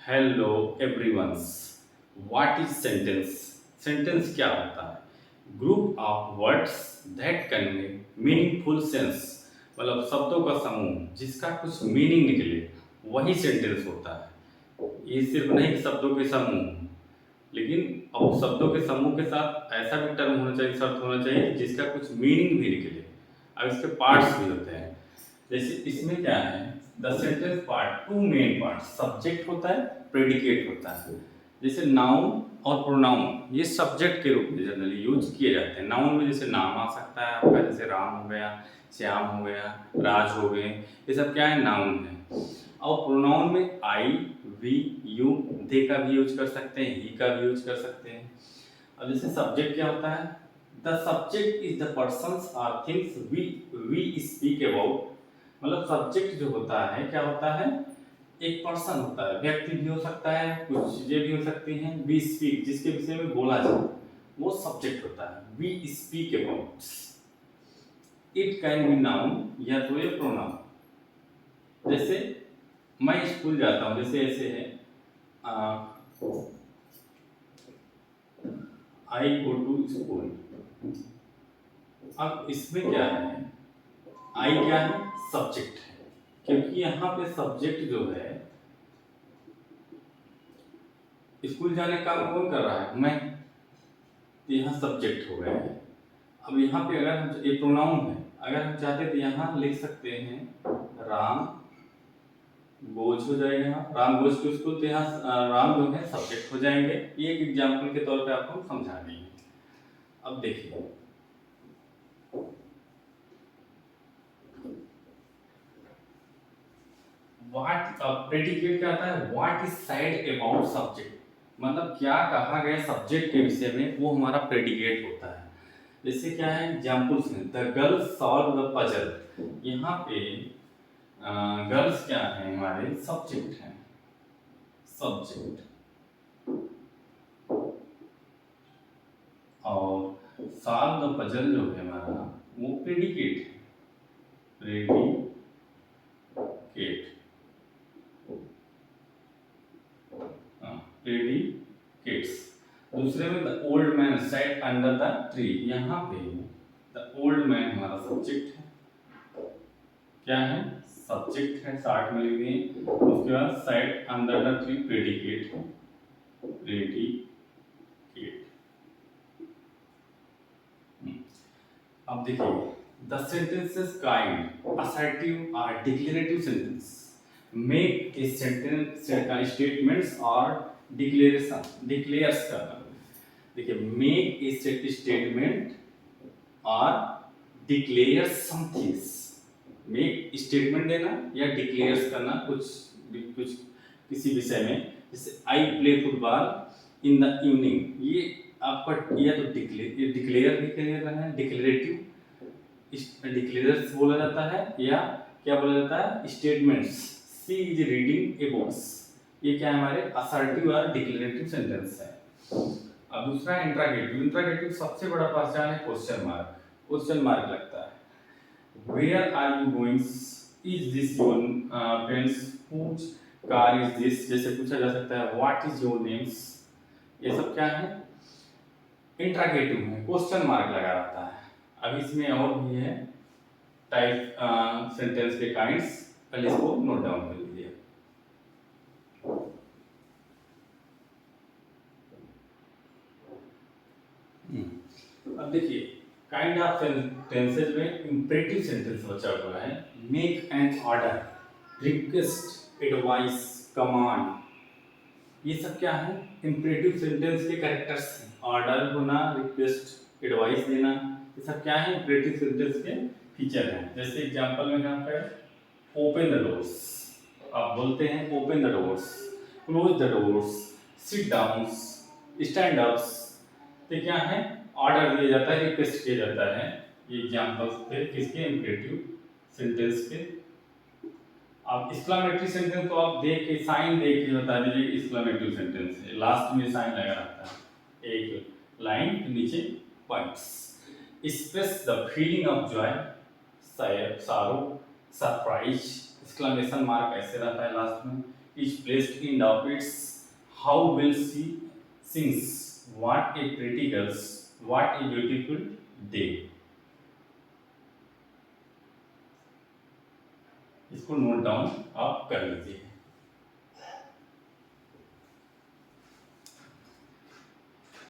Hello everyone's. What is sentence? Sentence क्या होता है? Group of words that convey meaningful sense. मतलब शब्दों का समूह जिसका कुछ मीनिंग निकले, वही सेंटेंस होता है। ये सिर्फ नहीं कि शब्दों के समूह, लेकिन अब शब्दों के समूह के साथ ऐसा भी टर्म होना चाहिए, शब्द होना चाहिए जिसका कुछ मीनिंग भी निकले। अब इसके पार्ट्स भी होते हैं। जैसे इसमें क्या है, the sentence part, two main part, subject होता है, प्रेडिकेट होता है। जैसे नाउन और प्रोनाउन ये सब्जेक्ट के रूप में जनरली यूज किए जाते हैं। नाउन में जैसे नाम आ सकता है आपका, जैसे राम हो गया, श्याम हो गया, राज हो गए, ये सब क्या है, नाउन है। और प्रोनाउन में आई, वी, यू, दे का भी यूज कर सकते हैं, ही का भी यूज कर सकते हैं। अब जैसे सब्जेक्ट क्या होता है, the subject is the persons or things we speak about. मतलब सब्जेक्ट जो होता है क्या होता है, एक पर्सन होता है, व्यक्ति भी हो सकता है, कुछ चीजें भी हो सकती हैं। वी स्पीक, जिसके विषय में बोला जाए, वो सब्जेक्ट होता है। We speak about, it can be noun या तो ये प्रोनाउन। जैसे मैं स्कूल जाता हूँ, जैसे ऐसे है, आई गो टू स्कूल। अब इसमें क्या है, आई क्या है, सब्जेक्ट है। क्योंकि यहाँ पे सब्जेक्ट जो है, स्कूल जाने का काम कौन कर रहा है, मैं, तो यहाँ सब्जेक्ट हो गया है। अब यहाँ पे अगर हम, एक प्रोनाउन है, अगर हम चाहते तो यहाँ लिख सकते हैं राम गोज हो जाएगा, यहाँ राम गोज टू स्कूल, तो यहाँ राम जो है सब्जेक्ट हो जाएंगे। ये एक एग्जाम्पल के तौर पे आपको समझा देंगे। अब देखिए, व्हाट प्रेडिकेट क्या आता है, what is side about subject, मतलब क्या कहा गया सब्जेक्ट के विषय में, वो हमारा प्रेडिकेट होता है। जैसे क्या है, एग्जाम्पल्स में, the girl solve the puzzle. यहाँ पे गर्ल्स क्या है, हमारे सब्जेक्ट हैं, सब्जेक्ट। और सॉल्व द पजल जो है हमारा, वो प्रेडिकेट है, प्रेडिकेट। प्रेडिकेट्स। दूसरे में the old man sat under the tree. यहाँ पे द ओल्ड मैन हमारा सब्जेक्ट है, क्या है, सब्जेक्ट है, साठ में लिख दिए। उसके बाद sat under the tree predicate है, प्रेडिकेट। अब देखिए, द सेंटेंसेस काइंड असर्टिव और declarative sentence make a sentence statements और डिक्लेरेशन, डिक्लेयर्स करना। देखिए, मेक ए स्टेटमेंट और डिक्लेयर समथिंग्स। मेक स्टेटमेंट देना या डिक्लेयर्स करना कुछ कुछ किसी विषय में। जैसे I play football in the evening, ये आपका या तो डिक्लेयर भी कर रहे हैं, डिक्लेरेटिव डिक्लेयर्स बोला जाता है, या क्या बोला जाता है, statements. She is reading a books, ये क्या है, हमारे असर्टिव और डिक्लेरेटिव सेंटेंस है। अब दूसरा इंट्रागेटिव। इंट्रागेटिव सबसे बड़ा पहचान है क्वेश्चन मार्क, क्वेश्चन मार्क लगता है। Where are you going, is this your pens, which car is this, जैसे पूछा जा सकता है व्हाट इज योर नेम्स। ये सब क्या है, इंट्रागेटिव में क्वेश्चन मार्क लगा रहता है। अब इसमें और भी है टाइप, सेंटेंस के काइंड्स, पहले इसको नोट डाउन कर लीजिए। अब देखिए, काइंड ऑफ सेंटेंसेस में इंपरेटिव सेंटेंस बचा हुआ है। Make an order, request, advice, command, ये सब क्या है, इंपरेटिव सेंटेंस के कैरेक्टर्स हैं। ऑर्डर होना, रिक्वेस्ट, एडवाइस देना, ये सब क्या है, इंपरेटिव सेंटेंस के फीचर हैं। जैसे एग्जांपल में यहाँ पे ओपन द डोर्स, आप बोलते हैं open the doors, close the doors, sit down, stand ups, तो क्या है, ऑर्डर दिया जाता है, रिक्वेस्ट किया जाता है। ये एग्जांपल्स थे किसके, इंपरेटिव सेंटेंस के। अब एक्सक्लेमेटरी सेंटेंस तो आप देख के, साइन देख के बता दीजिए एक्सक्लेमेटरी सेंटेंस है। लास्ट में साइन लगा रहता है, एक लाइन के नीचे points. Express the feeling of Joy, sad, सारो, सरप्राइज, एक्सक्लेमेशन मार्क ऐसे रहता है लास्ट में। is placed in of its how will she sings what a pretty girls what a beautiful day। इसको नोट डाउन आप कर लीजिए।